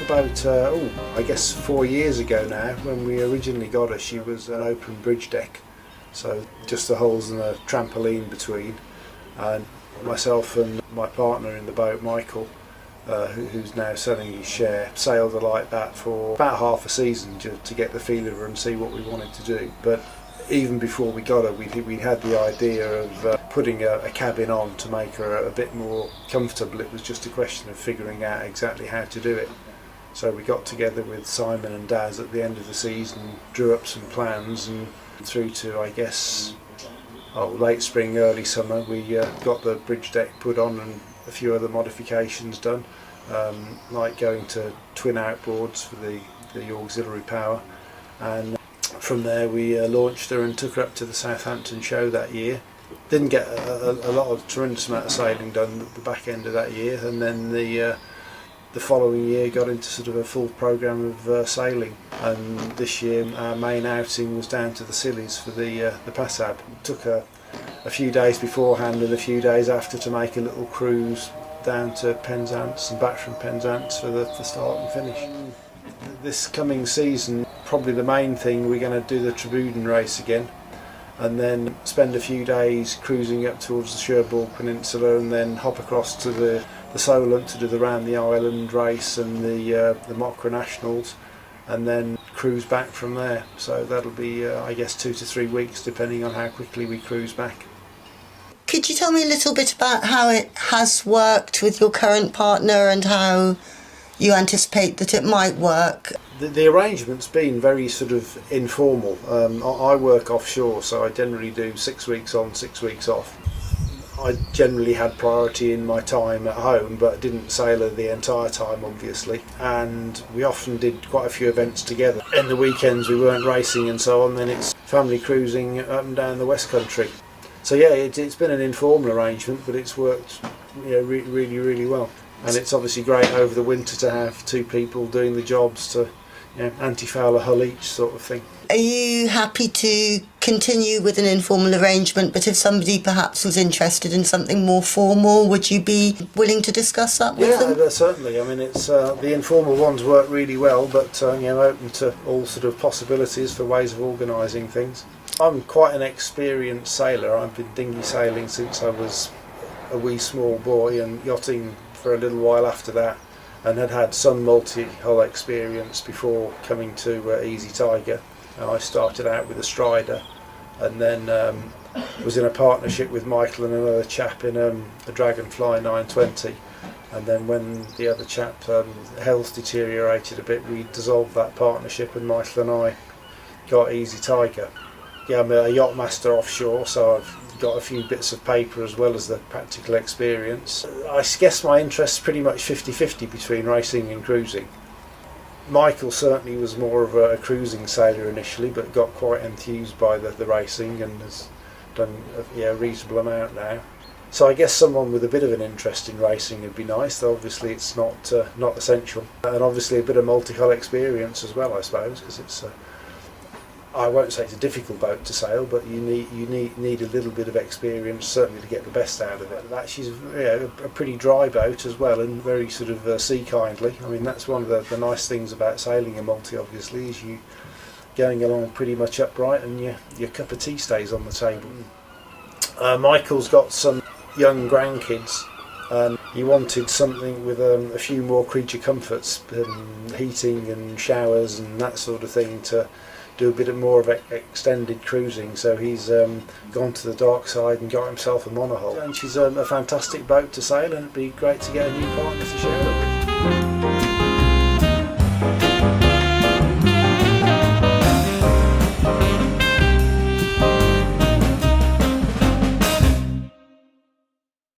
about, I guess 4 years ago now. When we originally got her, she was an open bridge deck, so just the holes and a trampoline between. And myself and my partner in the boat, Michael, who's now selling his share, sailed her like that for about half a season to get the feel of her and see what we wanted to do. But even before we got her, we had the idea of putting a cabin on to make her a bit more comfortable. It was just a question of figuring out exactly how to do it. So we got together with Simon and Daz at the end of the season, drew up some plans, and through to, I guess, late spring, early summer, we got the bridge deck put on and a few other modifications done, like going to twin outboards for the auxiliary power. And from there we launched her and took her up to the Southampton show that year. Didn't get a tremendous amount of sailing done at the back end of that year, and then the following year got into sort of a full programme of sailing. And this year our main outing was down to the Scillies for the Passab. Took a few days beforehand and a few days after to make a little cruise down to Penzance and back from Penzance for the start and finish. This coming season, probably the main thing, we're going to do the Tribuden race again, and then spend a few days cruising up towards the Cherbourg Peninsula, and then hop across to the Solent to do the Round the Island race and the Mockra Nationals, and then cruise back from there. So that'll be I guess 2 to 3 weeks, depending on how quickly we cruise back. Could you tell me a little bit about how it has worked with your current partner and how you anticipate that it might work? The arrangement's been very sort of informal. I work offshore, so I generally do 6 weeks on, 6 weeks off. I generally had priority in my time at home, but didn't sail her the entire time, obviously. And we often did quite a few events together. In the weekends we weren't racing and so on, then it's family cruising up and down the West Country. So yeah, it's been an informal arrangement, but it's worked, really well. And it's obviously great over the winter to have 2 people doing the jobs to, anti-foul a hull each sort of thing. Are you happy to continue with an informal arrangement, but if somebody perhaps was interested in something more formal, would you be willing to discuss that with them? Yeah, certainly. I mean, it's the informal ones work really well, but open to all sort of possibilities for ways of organising things. I'm quite an experienced sailor. I've been dinghy sailing since I was a wee small boy, and yachting for a little while after that, and had some multi-hull experience before coming to Easy Tiger. I started out with a Strider, and then was in a partnership with Michael and another chap in a Dragonfly 920, and then when the other chap health deteriorated a bit, we dissolved that partnership and Michael and I got Easy Tiger. Yeah, I'm a yacht master offshore, so I've got a few bits of paper as well as the practical experience. I guess my interest's pretty much 50-50 between racing and cruising. Michael certainly was more of a cruising sailor initially, but got quite enthused by the racing and has done a reasonable amount now. So I guess someone with a bit of an interest in racing would be nice, though obviously it's not essential. And obviously a bit of multi-hull experience as well, I suppose, because it's I won't say it's a difficult boat to sail, but you need a little bit of experience certainly to get the best out of it. She's a pretty dry boat as well, and very sort of sea kindly. I mean, that's one of the nice things about sailing a multi, obviously, is you going along pretty much upright and your cup of tea stays on the table. Michael's got some young grandkids, and he wanted something with a few more creature comforts, heating and showers and that sort of thing, to do a bit more of extended cruising. So he's gone to the dark side and got himself a monohull. And she's a fantastic boat to sail, and it'd be great to get a new partner to share it with.